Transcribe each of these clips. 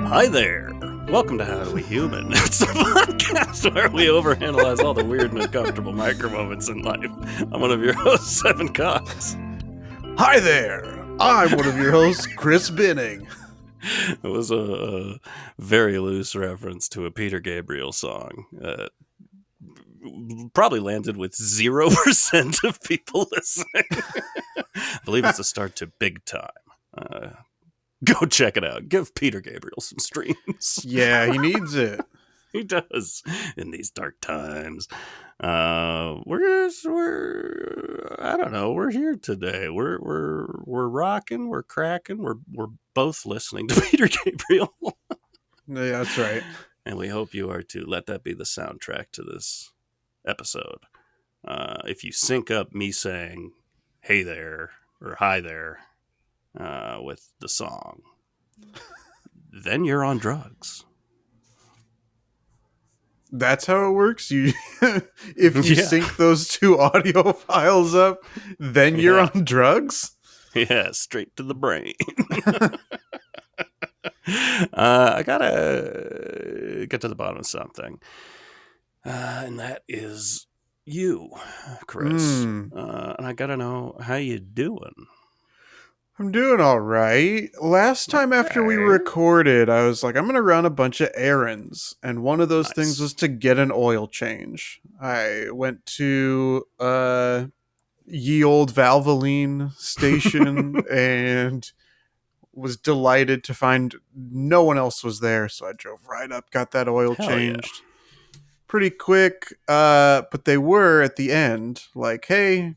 Hi there. Welcome to HowDoWeHuman. It's the podcast where we overanalyze all the weird and uncomfortable micro moments in life. I'm one of your hosts, Evan Cox. Hi there. I'm one of your hosts, Chris Binning. It was a very loose reference to a Peter Gabriel song. Probably landed with 0% of people listening. I believe it's a start to Big Time. Go check it out. Give Peter Gabriel some streams. Yeah, he needs it. He does in these dark times. I don't know. We're here today. We're rocking. We're cracking. We're both listening to Peter Gabriel. Yeah, that's right. And we hope you are too. Let that be the soundtrack to this episode. If you sync up me saying "Hey there" or "Hi there" with the song, then you're on drugs. That's how it works. You, if you sync those two audio files up, then you're on drugs. Yeah, straight to the brain. I gotta get to the bottom of something, and that is you, Chris. And I gotta know how you doing. I'm doing all right. Last time after we recorded, I was like, I'm going to run a bunch of errands. And one of those things was to get an oil change. I went to ye old Valvoline station and was delighted to find no one else was there. So I drove right up, got that oil changed. Yeah. Pretty quick. But they were at the end like, hey,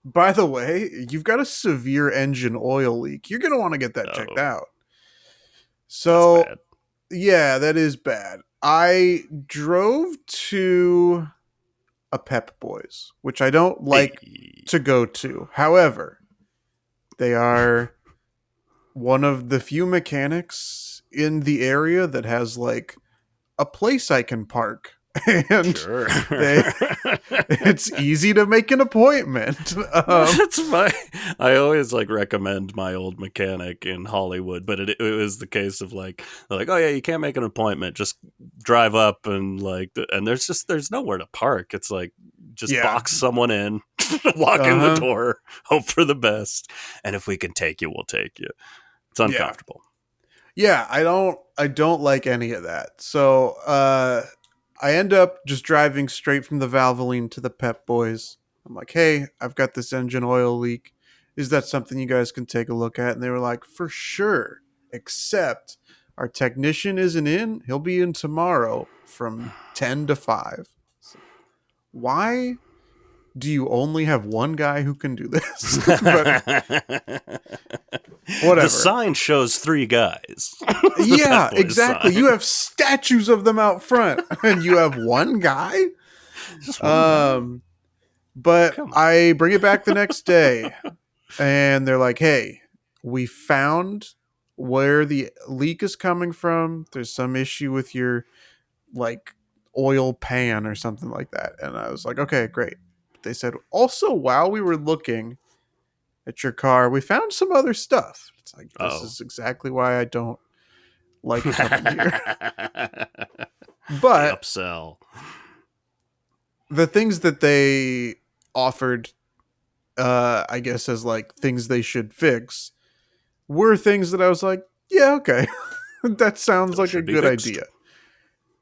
by the way, you've got a severe engine oil leak. You're going to want to get that checked out. So, yeah, that is bad. I drove to a Pep Boys, which I don't like to go to. However, they are one of the few mechanics in the area that has like a place I can park. And it's easy to make an appointment. That's I always like recommend my old mechanic in Hollywood, but it was the case of like, oh yeah, you can't make an appointment, just drive up and and there's nowhere to park. It's like just box someone in, walk in the door, hope for the best, and if we can take you, we'll take you. It's uncomfortable. Yeah, I don't like any of that. So I end up just driving straight from the Valvoline to the Pep Boys. I'm like, hey, I've got this engine oil leak. Is that something you guys can take a look at? And they were like, for sure. Except our technician isn't in. He'll be in tomorrow from 10 to 5. So why do you only have one guy who can do this? But whatever. The sign shows 3 guys. Yeah, exactly. Sign. You have statues of them out front, and you have one guy. Just one guy. But I bring it back the next day, and they're like, "Hey, we found where the leak is coming from. There's some issue with your like oil pan or something like that." And I was like, "Okay, great." They said, also, while we were looking at your car, we found some other stuff. It's like, this is exactly why I don't like coming here. But upsell. The things that they offered, I guess, as like things they should fix were things that I was like, yeah, okay. That sounds like a good idea.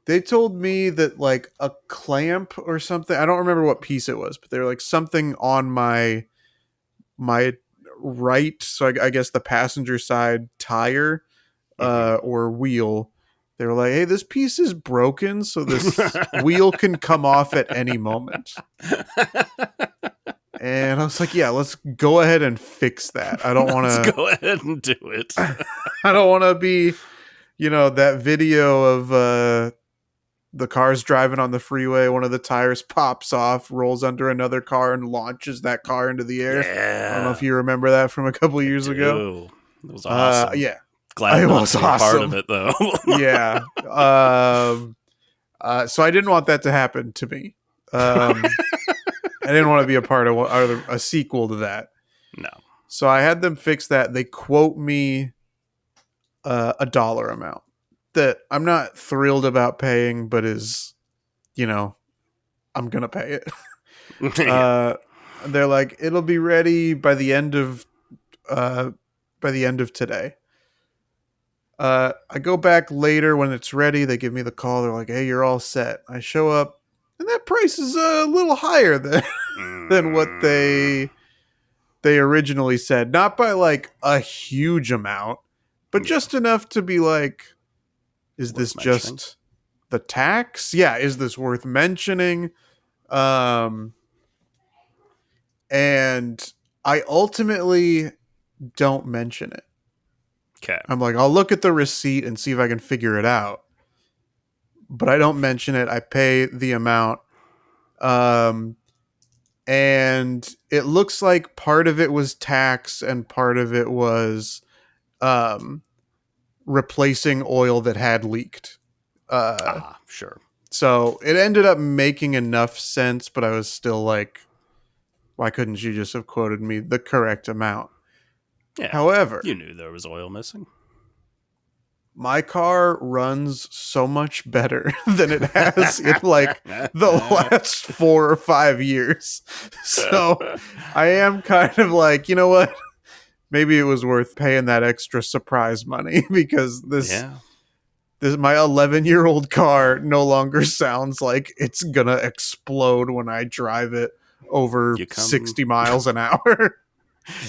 They told me that like a clamp or something, I don't remember what piece it was, but they were like something on my right, so I guess the passenger side tire or wheel. They were like, hey, this piece is broken, so this wheel can come off at any moment. And I was like, yeah, let's go ahead and fix that. I don't want to... Let's go ahead and do it. I don't want to be, that video of... the car's driving on the freeway, one of the tires pops off, rolls under another car, and launches that car into the air. Yeah. I don't know if you remember that from a couple years ago. It was awesome. Yeah. Glad it was part of it, though. Yeah. So I didn't want that to happen to me. I didn't want to be a part of a sequel to that. No. So I had them fix that. They quote me a dollar amount. that I'm not thrilled about paying, but is, you know, I'm gonna pay it. Yeah. uh, they're like, it'll be ready uh, by the end of today. I go back later when it's ready. They give me the call. They're like, "Hey, you're all set." I show up, and that price is a little higher than than what Mm, they originally said. Not by like a huge amount, but yeah. just enough to be like, "Is this Worth mentioning. just the tax? Yeah, is this worth mentioning?" Um, and I ultimately don't mention it. Okay. I'm like, I'll look at the receipt and see if I can figure it out, but I don't mention it. I pay the amount. Um, and it looks like part of it was tax and part of it was um, replacing oil that had leaked. Uh, Ah, sure. so it ended up making enough sense, but I was still like, why couldn't you just have quoted me the correct amount? Yeah. However, You knew there was oil missing. my car runs so much better than it has in like the last 4 or 5 years. So I am kind of like, you know what? Maybe it was worth paying that extra surprise money because Yeah. this my 11-year-old car no longer sounds like it's gonna explode when I drive it over You come 60 miles an hour.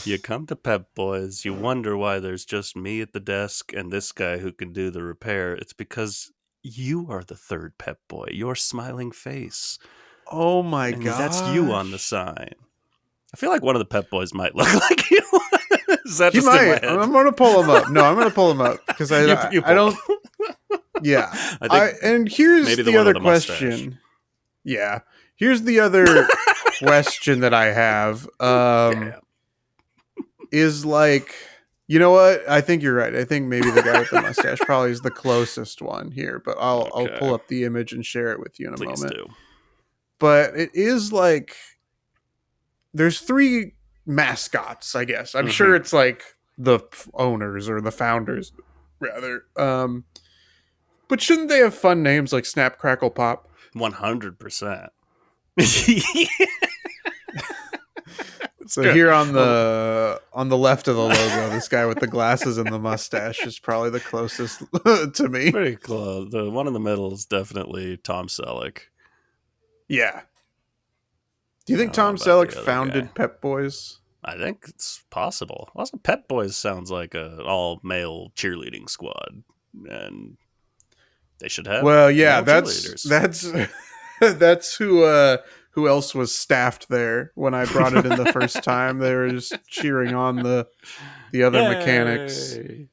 you come to Pep Boys, you wonder why there's just me at the desk and this guy who can do the repair. It's because you are the third Pep Boy, your smiling face. Oh my And that's you on the gosh. sign. I feel like one of the Pep Boys might look like you. Is that He just in my might. head? I'm gonna pull him up. No, I'm gonna pull him up because You I pull. don't. Yeah. I think And here's maybe the the one with other the mustache. question. Yeah. Here's the other question that I have. Yeah. Is like, you know what? I think you're right. I think maybe the guy with the mustache probably is the closest one here, but I'll pull Okay. up the image and share it with you in a Please moment. do. But it is like there's three mascots, I guess. I'm sure Mm-hmm. it's like the owners or the founders rather. But shouldn't they have fun names like Snap Crackle Pop? 100%. It's So good. here Well, on the left of the logo, this guy with the glasses and the mustache is probably the closest to me. pretty close. The one in the middle is definitely Tom Selleck. Yeah. Do you I think don't know Tom about Selleck the other guy. founded Pep Boys? I think it's possible. Also, Pep Boys sounds like a all male cheerleading squad, and they should have Well, yeah, male cheerleaders. that's that's who else was staffed there when I brought it in the first time. They were just cheering on the other mechanics. Yay!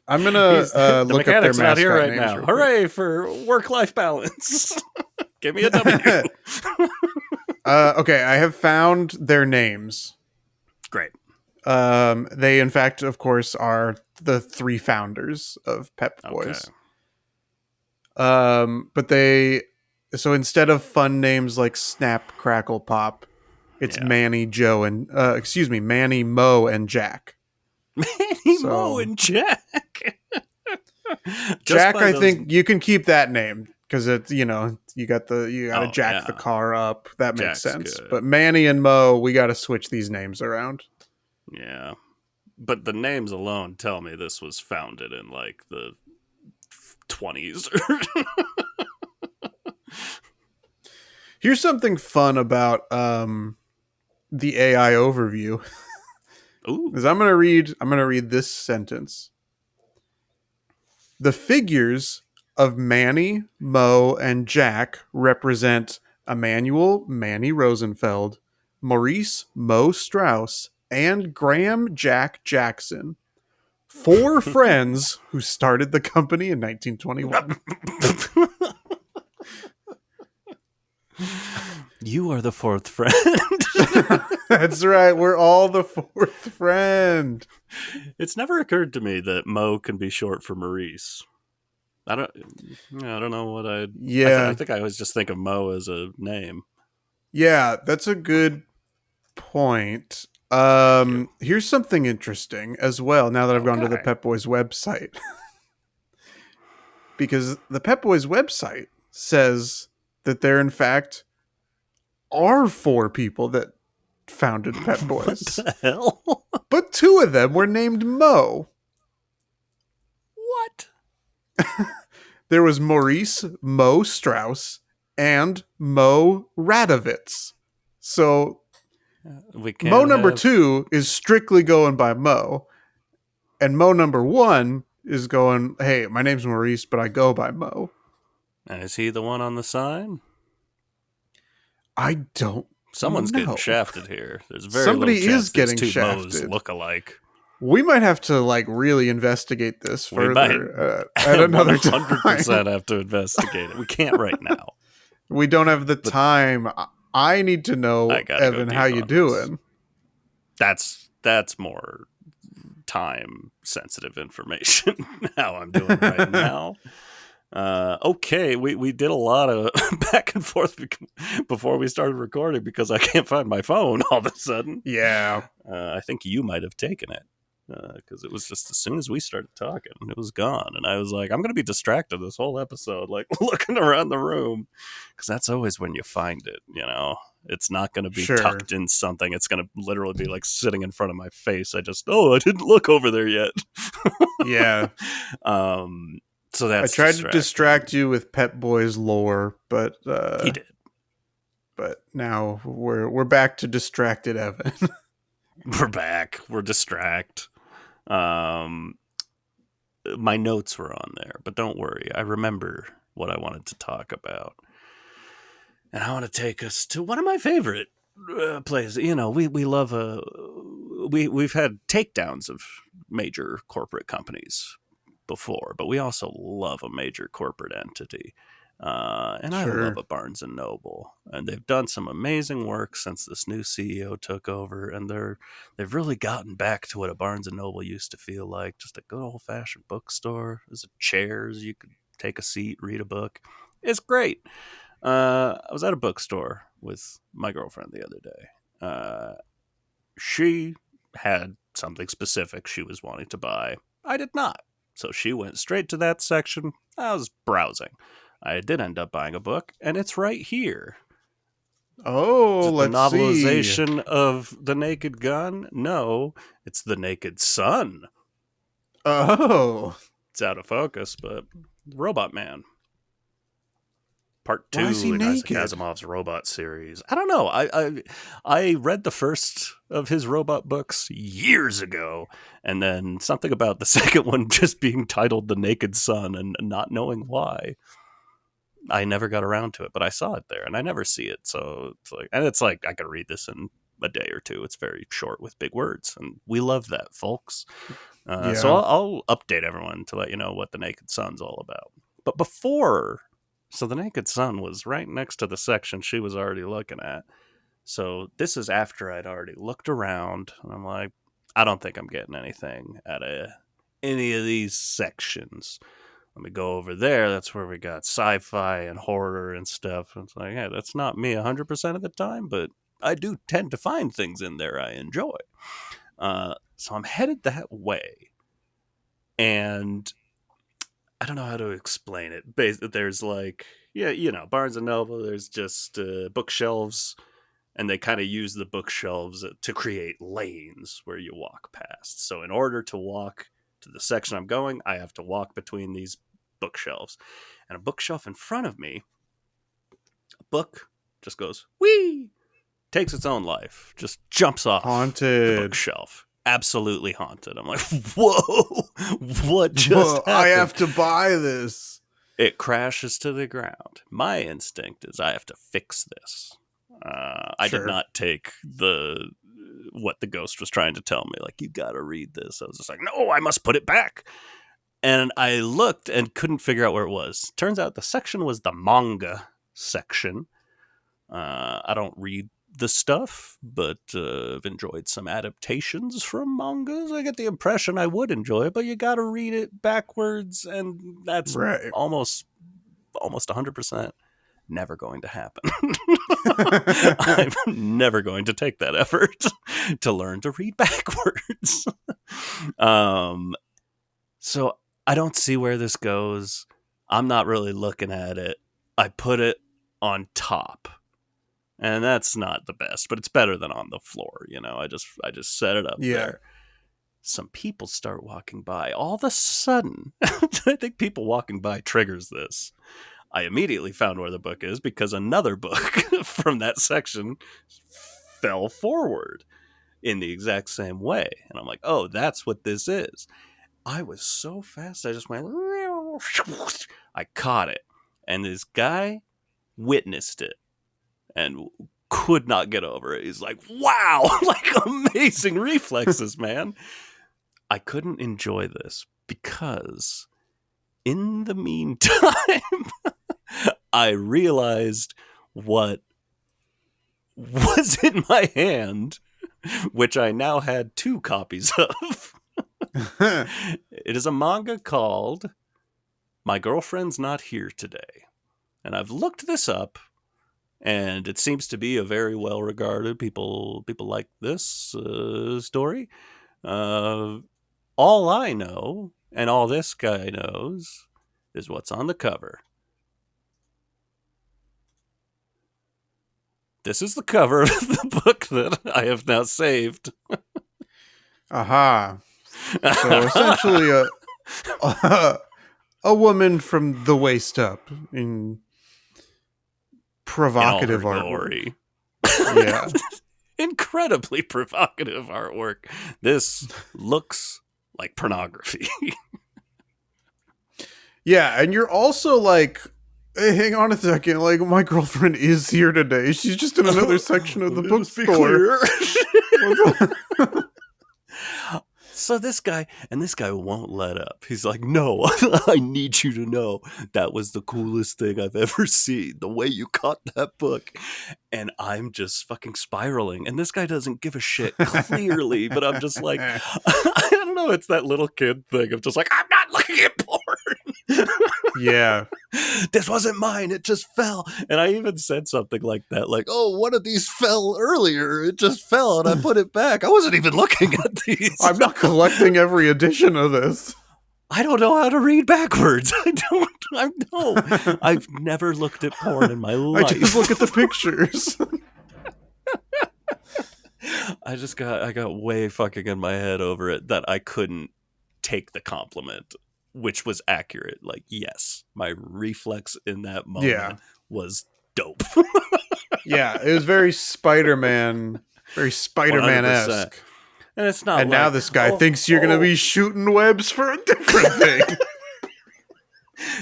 I'm gonna He's the look up their mechanic's not here mascot right names now. real quick. Hooray for work-life balance! Give me a W. Okay, I have found their names. Great. They in fact, of course, are the three founders of Pep Okay. Boys. But they so instead of fun names like Snap Crackle Pop, it's Yeah. Manny Joe and Manny Mo and Jack. Manny Mo So and Jack. Just Jack, by I those. think you can keep that name because it's you got to Oh jack the yeah, car up. That makes Jack's sense. good. But Manny and Mo, we got to switch these names around. Yeah, but the names alone tell me this was founded in like the 20s. Here's something fun about the AI overview. Ooh. Is I'm gonna read this sentence. The figures of Manny, Mo, and Jack represent Emmanuel Manny Rosenfeld, Maurice Mo Strauss, and Graham Jack Jackson, four friends who started the company in 1921. You are the fourth friend. That's right, we're all the fourth friend. It's never occurred to me that Mo can be short for Maurice. I don't. I don't know what I. I Yeah. think I always just think of Mo as a name. Yeah, that's a good point. Here's something interesting as well. Now that I've gone to the Okay. Pep Boys website, because the Pep Boys website says that there, in fact, are four people that founded Pep What Boys, the hell? but two of them were named Mo. What? There was Maurice Mo Strauss and Mo Radovitz. So We Mo can't number have. two is strictly going by Mo, and Mo number one is going, hey, my name's Maurice, but I go by Mo. And is he the one on the sign? I don't Someone's getting know. shafted here. There's very little Somebody is chance these getting two Mo's shafted. look alike. We might have to like really investigate this We might further at another time. 100% have to investigate it. We can't right now, We don't have the but time. I need to I know, gotta go Evan, how deep you on this. doing? That's more time sensitive information. How I'm doing right now. Okay, we did a lot of back and forth before we started recording because I can't find my phone all of a sudden. Yeah, I think you might have taken it because it was just as soon as we started talking, it was gone. And I was like, I'm going to be distracted this whole episode, like looking around the room because that's always when you find it, you know? It's not going to be sure. tucked in something. It's going to literally be like sitting in front of my face. I didn't look over there yet. Yeah. um, so I that's tried to distracting. distract you with Pep Boys lore, He did. but now we're back to distracted Evan. We're back. We're distract. Um, my notes were on there, but don't worry. I remember what I wanted to talk about. And I want to take us to one of my favorite places. You know, we love we've had takedowns of major corporate companies before, but we also love a major corporate entity. And I love Sure. a Barnes and Noble, and they've done some amazing work since this new CEO took over, and they've really gotten back to what a Barnes and Noble used to feel like, just a good old fashioned bookstore. There's chairs, you could take a seat, read a book. It's great. I was at a bookstore with my girlfriend the other day. She had something specific she was wanting to buy. I did not. So she went straight to that section. I was browsing. I did end up buying a book, and it's right here. Is Oh, it the let's see. novelization of The Naked Gun? No, it's The Naked Sun. Oh, It's out of focus, but Robot Man. Part why is he two in Isaac naked? Asimov's robot series. I don't know. I read the first of his robot books years ago, and then something about the second one just being titled "The Naked Sun" and not knowing why. I never got around to it, but I saw it there, and I never see it. So it's like I could read this in a day or two. It's very short with big words, and we love that, folks. So Yeah. I'll update everyone to let you know what the Naked Sun's all about. But before, so the Naked Sun was right next to the section she was already looking at. So this is after I'd already looked around, and I'm like, I don't think I'm getting anything out of any of these sections. Let me go over there. That's where we got sci-fi and horror and stuff. And it's like, hey, that's not me 100% of the time, but I do tend to find things in there I enjoy. So I'm headed that way, and I don't know how to explain it. There's like, yeah, you know, Barnes and Noble. There's just bookshelves, and they kind of use the bookshelves to create lanes where you walk past. So in order to walk to the section I'm going, I have to walk between these bookshelves, and a bookshelf in front of me, a book just goes whee, takes its own life, just jumps off the Haunted. bookshelf. Absolutely haunted. I'm like, whoa, what just Whoa, I happened? have to buy this. It crashes to the ground. My instinct is I have to fix this. I did Sure. not take the what the ghost was trying to tell me. Like, you got to read this. I was just like, no, I must put it back. And I looked and couldn't figure out where it was. Turns out the section was the manga section. I don't read the stuff, but I've enjoyed some adaptations from mangas. I get the impression I would enjoy it, but you got to read it backwards, and that's Right. almost 100% never going to happen. I'm never going to take that effort to learn to read backwards. So I don't see where this goes. I'm not really looking at it. I put it on top. And that's not the best, but it's better than on the floor, you know. I just set it up there. Some people start walking by. All of a sudden, I think people walking by triggers this. I immediately found where the book is because another book from that section fell forward in the exact same way. And I'm like, oh, that's what this is. I was so fast, I just went, I caught it. And this guy witnessed it and could not get over it. He's like, wow, like amazing reflexes, man. I couldn't enjoy this because in the meantime, I realized what was in my hand, which I now had 2 copies of. It is a manga called My Girlfriend's Not Here Today. And I've looked this up, and it seems to be a very well regarded. People like this story. All I know, and all this guy knows, is what's on the cover. This is the cover of the book that I have now saved. Aha. So essentially a woman from the waist up in provocative artwork. Yeah. Incredibly provocative artwork. This looks like pornography. Yeah, and you're also like, hey, hang on a second, like, my girlfriend is here today. She's just in another section of the bookstore. So this guy won't let up. He's like, no, I need you to know that was the coolest thing I've ever seen. The way you caught that book. And I'm just fucking spiraling. And this guy doesn't give a shit, clearly. But I'm just like, I don't know. It's that little kid thing of just like, I'm not looking at porn. Yeah. This wasn't mine. It just fell. And I even said something like that. Like, oh, one of these fell earlier. It just fell and I put it back. I wasn't even looking at these. I'm not collecting every edition of this. I don't know how to read backwards. I don't. I've never looked at porn in my life. I just look at the pictures. I got way fucking in my head over it that I couldn't take the compliment, which was accurate. Like, yes, my reflex in that moment was dope. Yeah, it was very Spider-Man, very Spider-Man-esque. And it's not. And now this guy thinks you're going to be shooting webs for a different thing.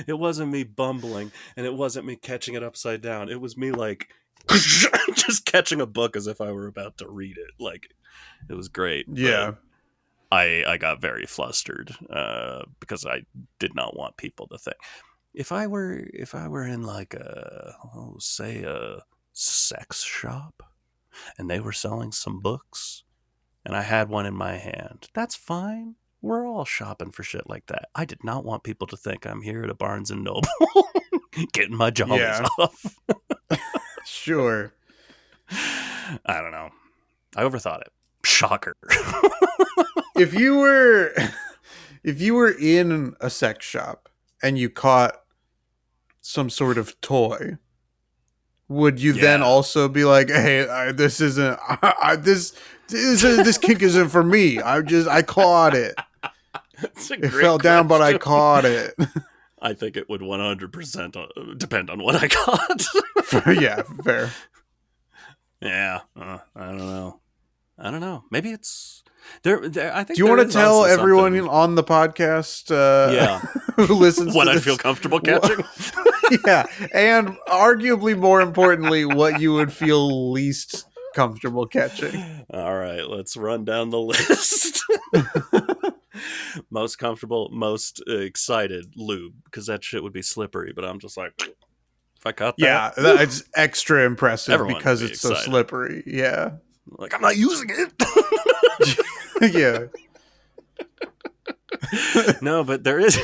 It wasn't me bumbling, and it wasn't me catching it upside down. It was me like just catching a book as if I were about to read it. Like, it was great. Yeah. I got very flustered because I did not want people to think. If I were in like a sex shop and they were selling some books and I had one in my hand, that's fine. We're all shopping for shit like that. I did not want people to think I'm here at a Barnes and Noble getting my jollies off. Sure. I don't know. I overthought it. Shocker. If you were in a sex shop and you caught some sort of toy, would you then also be like, "Hey, this isn't this kink isn't for me. I caught it. It fell down, but I caught it." I think it would 100% depend on what I caught. Yeah, fair. Yeah, I don't know. Maybe it's there. I think. Do you want to tell everyone on the podcast? Who listens what to I this, feel comfortable catching? Yeah, and arguably more importantly, what you would feel least comfortable catching. All right, let's run down the list. Most comfortable, most excited, lube, because that shit would be slippery. But I'm just like, if I caught that, yeah, that's extra impressive because it's excited. So slippery. Yeah, like I'm not using it. Yeah. No, but there is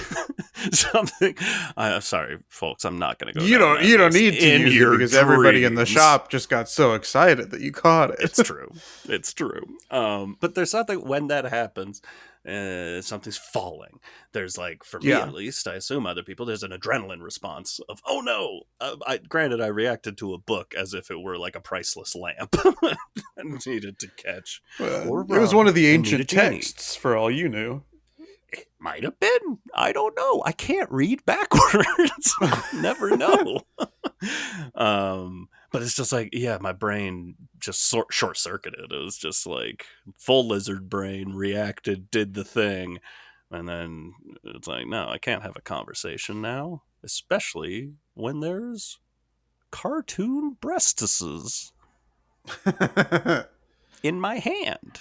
something. I'm sorry, folks. I'm not going to go You down don't that you don't list. need to In use it your because everybody in the dreams. shop just got so excited that you caught it. It's true. It's true. But there's something when that happens, something's falling. There's like, for me Yeah. at least, I assume other people, there's an adrenaline response of, oh no. Granted, I reacted to a book as if it were like a priceless lamp and needed to catch or It was one run of the and meet a ancient genie. texts, for all you knew. It might have been. I don't know. I can't read backwards. Never know. But it's just like, yeah, my brain just short circuited. It was just like full lizard brain reacted, did the thing, and then it's like, no, I can't have a conversation now, especially when there's cartoon breastises in my hand.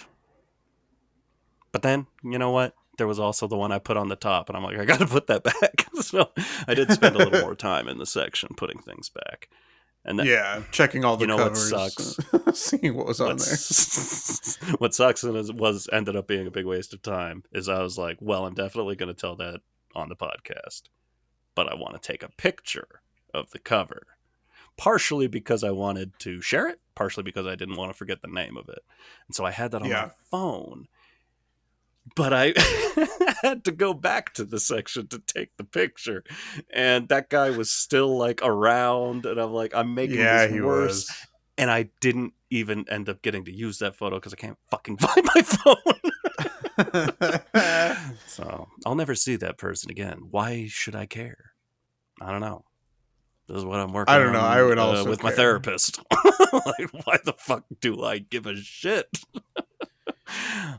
But then, you know what? There was also the one I put on the top, and I'm like, I got to put that back. So I did spend a little more time in the section putting things back. And that, Yeah, checking all you the know what covers, sucks? seeing what was on there. What sucks and was ended up being a big waste of time is I was like, well, I'm definitely going to tell that on the podcast, but I want to take a picture of the cover. Partially because I wanted to share it, partially because I didn't want to forget the name of it. And so I had that on my Yeah. phone. But I had to go back to the section to take the picture. And that guy was still like around. And I'm like, I'm making Yeah, this he worse. was. And I didn't even end up getting to use that photo because I can't fucking find my phone. So I'll never see that person again. Why should I care? I don't know. This is what I'm I working don't know. I would on also with my care. therapist. Like, why the fuck do I give a shit?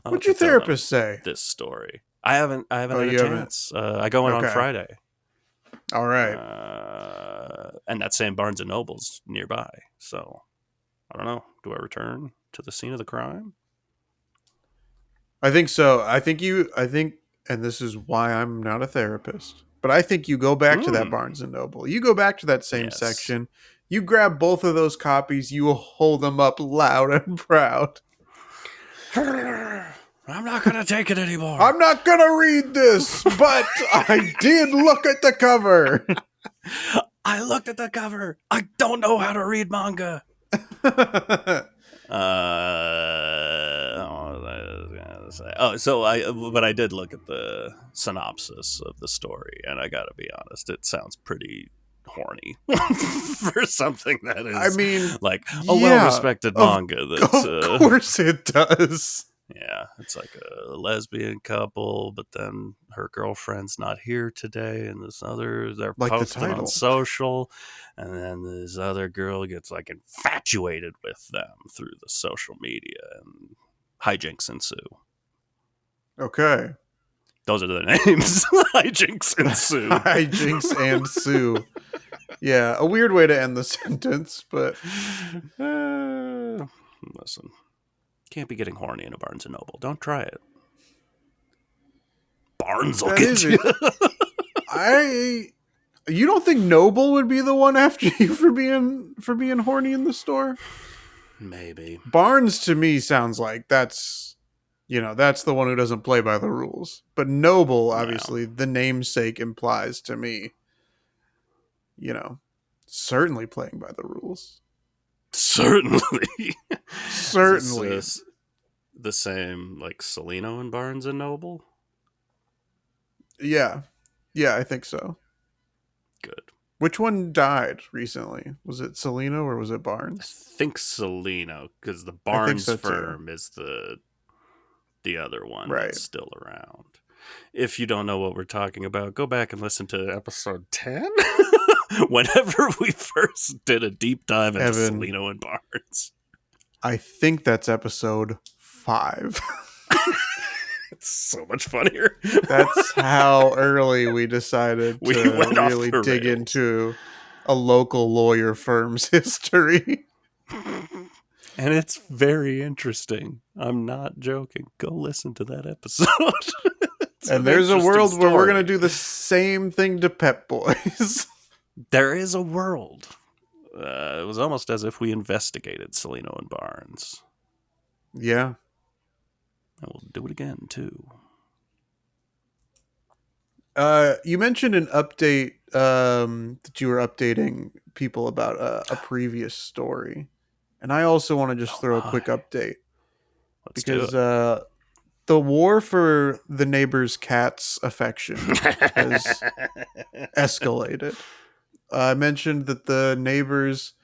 What'd your therapist say? This story. I haven't Oh, had a you haven't? chance. I go in on Okay. Friday. All right. And that same Barnes and Noble's nearby. So I don't know. Do I return to the scene of the crime? I think so. And this is why I'm not a therapist, but I think you go back to that Hmm. Barnes and Noble. You go back to that same Yes. section. You grab both of those copies. You will hold them up loud and proud. I'm not gonna take it anymore. I'm not gonna read this, but I did look at the cover. I looked at the cover. I don't know how to read manga. But I did look at the synopsis of the story, and I gotta be honest, it sounds pretty horny for something that I is mean, like a yeah, well-respected of, manga. That's of course it does. yeah, it's like a lesbian couple, but then her girlfriend's not here today, and they're Like the posting on title. social, and then this other girl gets like infatuated with them through the social media, and hijinks ensue. Okay. Those are the names. Hijinks ensue. Hijinks and Sue. Yeah, a weird way to end the sentence, but Listen, can't be getting horny in a Barnes and Noble. Don't try it. Barnes will that get is you. it. You don't think Noble would be the one after you for being horny in the store? Maybe. Barnes to me sounds like that's the one who doesn't play by the rules. But Noble, Yeah. obviously, the namesake implies to me, certainly playing by the rules. Certainly. Certainly. Is this the same like Celino and Barnes and Noble? Yeah. Yeah, I think so. Good. Which one died recently? Was it Celino or was it I Barnes? think Celino, because the I think Barnes so too. firm is the other one Right. that's still around. If you don't know what we're talking about, go back and listen to episode 10. Whenever we first did a deep dive into Evan, Celino and Barnes. I think that's episode 5. It's so much funnier. That's how early we decided We to went off really the dig rails. into a local lawyer firm's history. And it's very interesting. I'm not joking. Go listen to that episode. And there's a world where we're going to story. do the same thing to Pep Boys. There is a world. It was almost as if we investigated Celino and Barnes. Yeah. And we'll do it again, too. You mentioned an update that you were updating people about a previous story, and I also want to just Oh throw a my. quick update Let's do because the war for the neighbor's cat's affection has it. escalated. I mentioned that the neighbors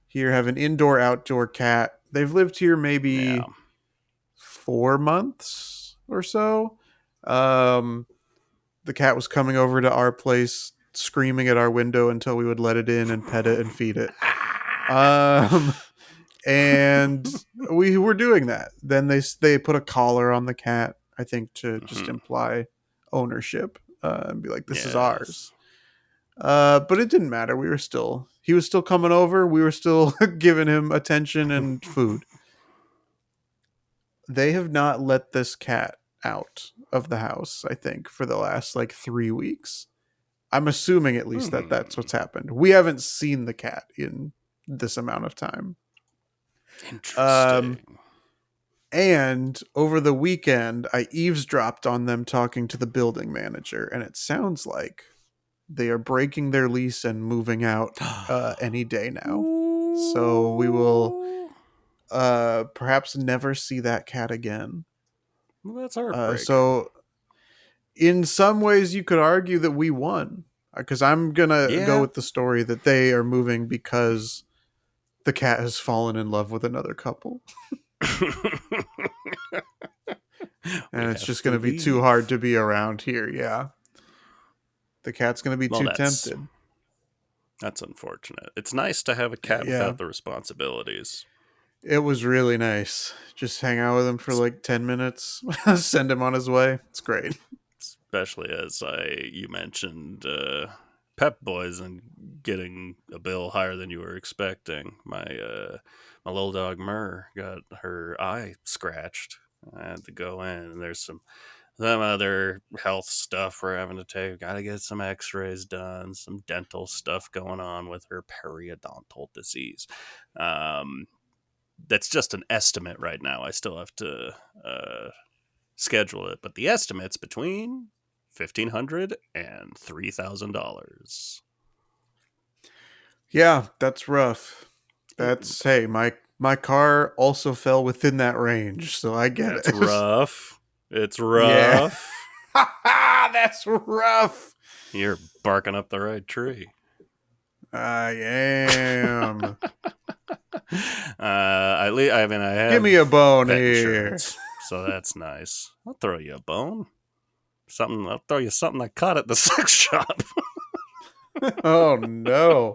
here have an indoor outdoor cat. They've lived here Yeah. maybe 4 months or so. Um, the cat was coming over to our place, screaming at our window until we would let it in and pet it and feed it. Um, and we were doing that. Then they put a collar on the cat, I think, to just Mhm. imply ownership and be like, "This is ours." Yes. But it didn't matter. He was still coming over. We were still giving him attention and food. They have not let this cat out of the house, I think, for the last like 3 weeks. I'm assuming at least that that's Hmm. what's happened. We haven't seen the cat in this amount of time. Um, Interesting. and over the weekend, I eavesdropped on them talking to the building manager, and it sounds like they are breaking their lease and moving out any day now. So we will Ooh. perhaps never see that cat again. Well, that's heartbreaking. So in some ways, you could argue that we won because I'm gonna go Yeah. with the story that they are moving because the cat has fallen in love with another couple, We and it's have just to gonna be too hard leave. to be around here. Yeah, the cat's gonna be Well, too that's tempted. that's unfortunate. It's nice to have a cat Yeah, without the responsibilities. it was really nice. Just hang out with him for like 10 minutes, send him on his way. It's great. Especially as you mentioned Pep Boys and getting a bill higher than you were expecting. My little dog Mur got her eye scratched. I had to go in, and there's some other health stuff we're having to take. Got to get some X-rays done, some dental stuff going on with her periodontal disease. Um, that's just an estimate right now. I still have to schedule it, but the estimate's between $1,500 and $3,000. Yeah, that's rough. It, That's hey, my car also fell within that range, so I get that's it. rough. It's Yeah. rough. That's rough. You're barking up the right tree. I am. I mean, I Give me have a bone pet here. insurance, so that's nice. I'll throw you a bone. Something. I'll throw you something I caught at the sex shop. Oh no.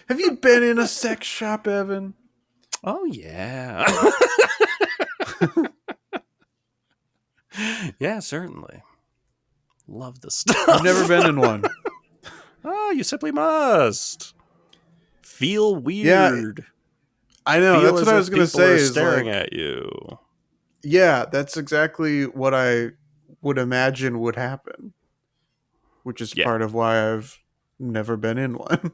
Have you been in a sex shop, Evan? Oh yeah. Yeah, certainly. Love the I've never stuff. been in one. Oh, you simply must. Feel Yeah, weird. I know. Feel That's what as I was if gonna people say are is staring like, at you. yeah, that's exactly what I would imagine would happen, which is Yeah. part of why I've never been in one.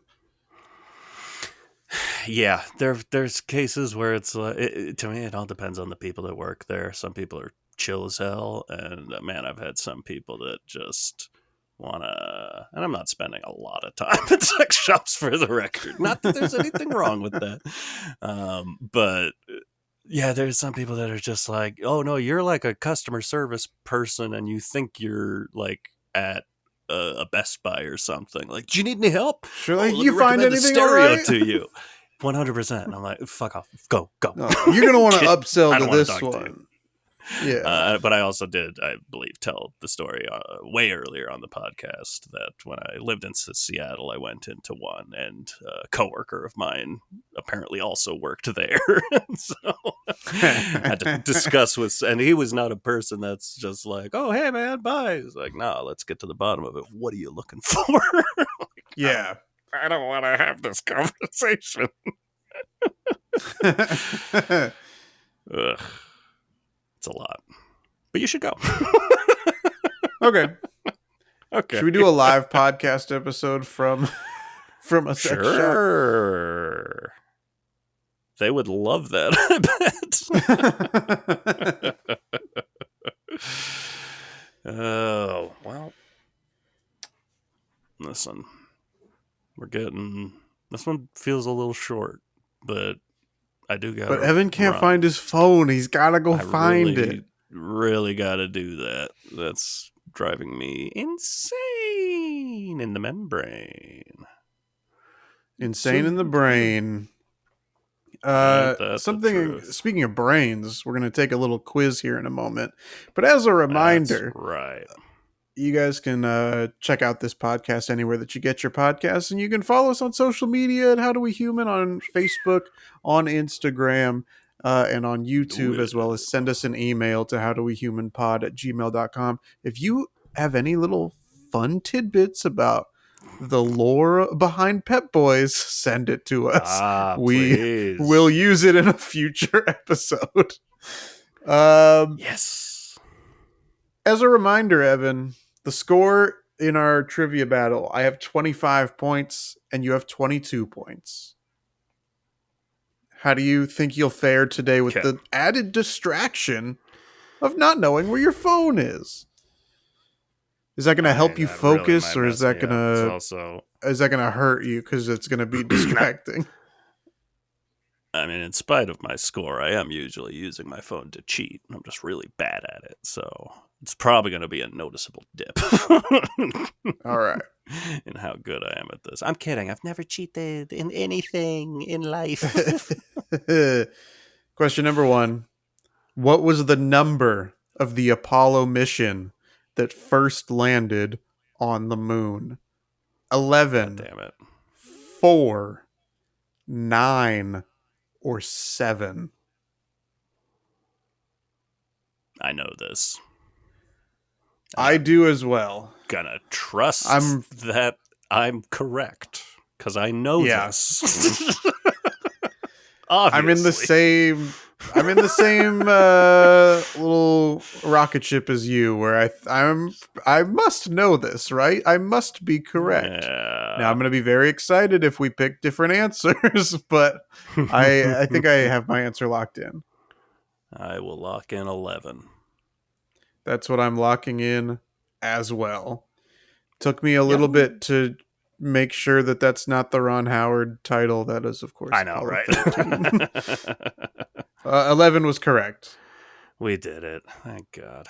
Yeah, there's cases where it's like to me it all depends on the people that work there. Some people are chill as hell, and man, I've had some people that just wanna. And I'm not spending a lot of time at sex shops for the record. Not that there's anything wrong with that, but yeah, there's some people that are just like, oh no, you're like a customer service person, and you think you're like at a Best Buy or something. Like, do you need any help? Sure, Oh, like let me you find recommend the anything all stereo right? to you. 100%. And I'm like, fuck off. Go, go. No, you're gonna want to upsell I to don't want to this talk to you. one. Yeah. But I also did, I believe, tell the story way earlier on the podcast that when I lived in Seattle, I went into one, and a coworker of mine apparently also worked there. So I had to discuss with, and he was not a person that's just like, oh, hey, man, bye. He's like, no, let's get to the bottom of it. What are you looking for? I don't, Yeah. I don't want to have this conversation. Ugh, it's a lot, but you should go. Okay. Okay. Should we do a live podcast episode from from a sex shop? Sure. They would love that, I bet. Oh, well. listen. This one feels a little short, but I do But gotta Evan can't run. find his phone. He's gotta go I find it. really gotta do that. That's driving me insane in the membrane. Insane in the brain. Ain't that the Something. truth? Speaking of brains, we're gonna take a little quiz here in a moment. But as a That's reminder, right. you guys can check out this podcast anywhere that you get your podcasts, and you can follow us on social media at How Do We Human on Facebook, on Instagram, and on Do YouTube, it. as well as send us an email to howdowehumanpod@gmail.com. If you have any little fun tidbits about the lore behind Pep Boys, send it to us. We will Please. use it in a future episode. Yes. As a reminder, Evan, the score in our trivia battle, I have 25 points and you have 22 points. How do you think you'll fare today with Okay. the added distraction of not knowing where your phone is? Is that going to help you That really focus, might or is mess that me going up. It's to also, hurt you because it's going to be distracting? I mean, in spite of my score, I am usually using my phone to cheat. I'm just really bad at it, so it's probably going to be a noticeable dip All right. in how good I am at this. I'm kidding. I've never cheated in anything in life. Question number 1. What was the number of the Apollo mission that first landed on the moon? God 11, damn it. 4, 9, or 7? I know this. I do as well. Gonna trust I'm that I'm correct because I know yeah. this. I'm in the Obviously. same little rocket ship as you, where I must know this, right? I must be correct. Now I'm Yeah. going to be very excited if we pick different answers, but I think I have my answer locked in. I will lock in 11. That's what I'm locking in as well. Took me a little Yahoo! bit to make sure that that's not the Ron Howard title. That is, of course, I know, Apollo right? 13. 11 was correct. We did it. Thank God.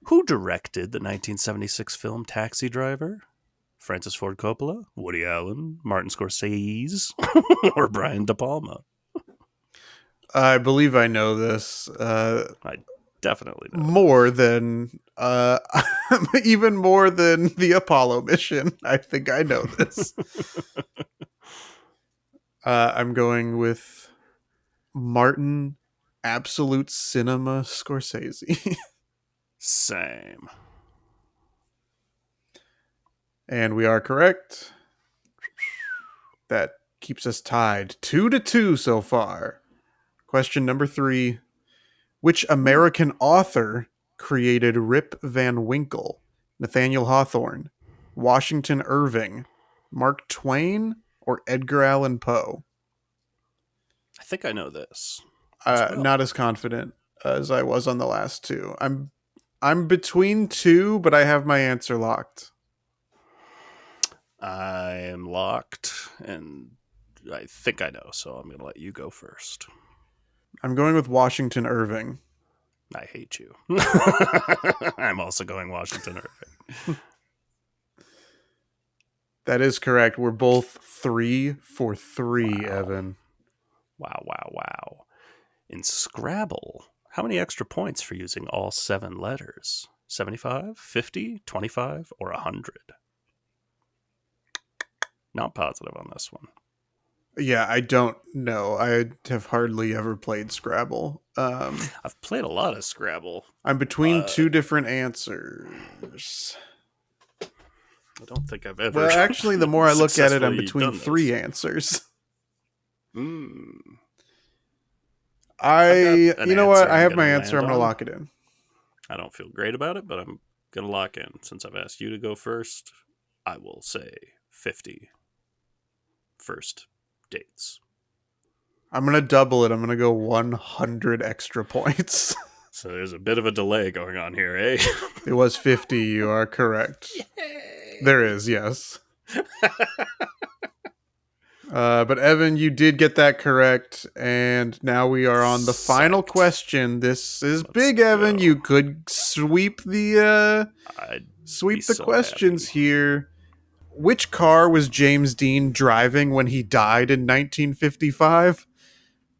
Who directed the 1976 film Taxi Driver? Francis Ford Coppola, Woody Allen, Martin Scorsese, or Brian De Palma? I believe I know this. I definitely know More this. than even more than the Apollo mission. I think I know this. I'm going with Martin Absolute Cinema Scorsese. Same. And we are correct. That keeps us tied 2-2 so far. Question number 3. Which American author created Rip Van Winkle? Nathaniel Hawthorne, Washington Irving, Mark Twain, or Edgar Allan Poe? I think I know this as well. Not as confident as I was on the last two. I'm between two, but I have my answer locked. I am locked, and I think I know, so I'm going to let you go first. I'm going with Washington Irving. I hate you. I'm also going Washington Irving. That is correct. We're both 3 for 3, Wow. Evan. Wow. In Scrabble, how many extra points for using all 7 letters? 75, 50, 25, or 100? Not positive on this one. Yeah, I don't know. I have hardly ever played Scrabble. I've played a lot of Scrabble. I'm between two different answers. I don't think I've ever. Well, actually, the more I look at it, I'm successfully between done 3 this. answers. Mm. You know what? I I'm have gonna my answer. land I'm going to on. lock it in. I don't feel great about it, but I'm gonna lock in. Since I've asked you to go first, I will say 50 first dates. I'm going to double it. I'm going to go 100 extra points. So there's a bit of a delay going on here, eh? It was 50. You are correct. Yay! There is, yes. But Evan, you did get that correct, and now we are on the final question. This is big, Evan. You could sweep the questions here. Which car was James Dean driving when he died in 1955?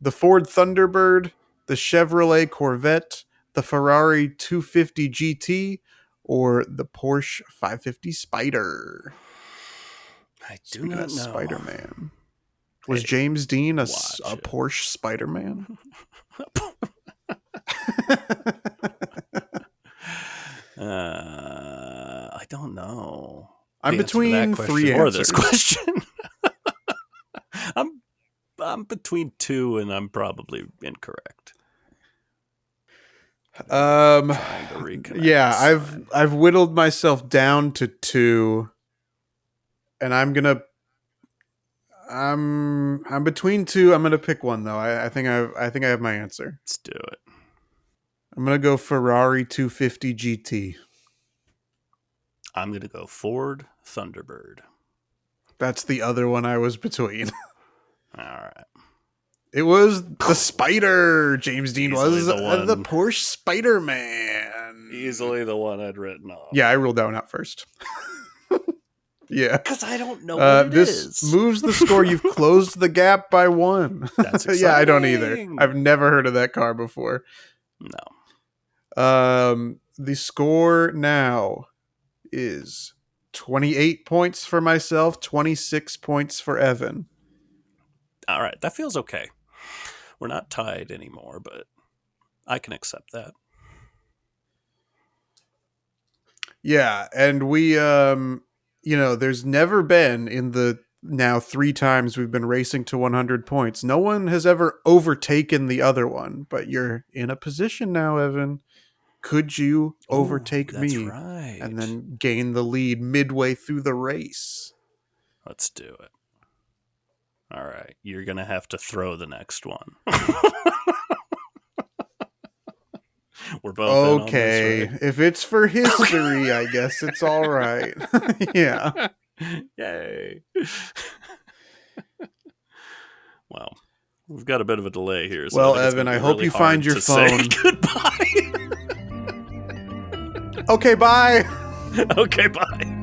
The Ford Thunderbird, the Chevrolet Corvette, the Ferrari 250 GT, or the Porsche 550 Spider? I do not know. Spider-Man. Was James Dean a Porsche Spider-Man? I don't know. I'm between three answers. Or this question. I'm between two, and I'm probably incorrect. Yeah, I've whittled myself down to two, and I'm between two. I'm gonna pick one though. I think I have my answer. Let's do it. I'm gonna go Ferrari 250 GT. I'm gonna go Ford Thunderbird. That's the other one I was between. All right. It was the Spider. James Dean was the Porsche Spider-Man. Easily the one I'd written off. Yeah, I ruled that one out first. Yeah. Because I don't know what this moves the score. You've closed the gap by one. That's exciting. Yeah, I don't either. I've never heard of that car before. No. The score now is 28 points for myself, 26 points for Evan. All right. That feels okay. We're not tied anymore, but I can accept that. Yeah, and we, there's never been in the now 3 times we've been racing to 100 points. No one has ever overtaken the other one, but you're in a position now, Evan. Could you overtake me right. and then gain the lead midway through the race? Let's do it. All right. You're going to have to throw the next one. We're both okay. In on this, right? If it's for history, I guess it's all right. Yeah. Yay. Well, we've got a bit of a delay here. So well, Evan, I hope you find your phone. Goodbye. Okay, bye. Okay, bye.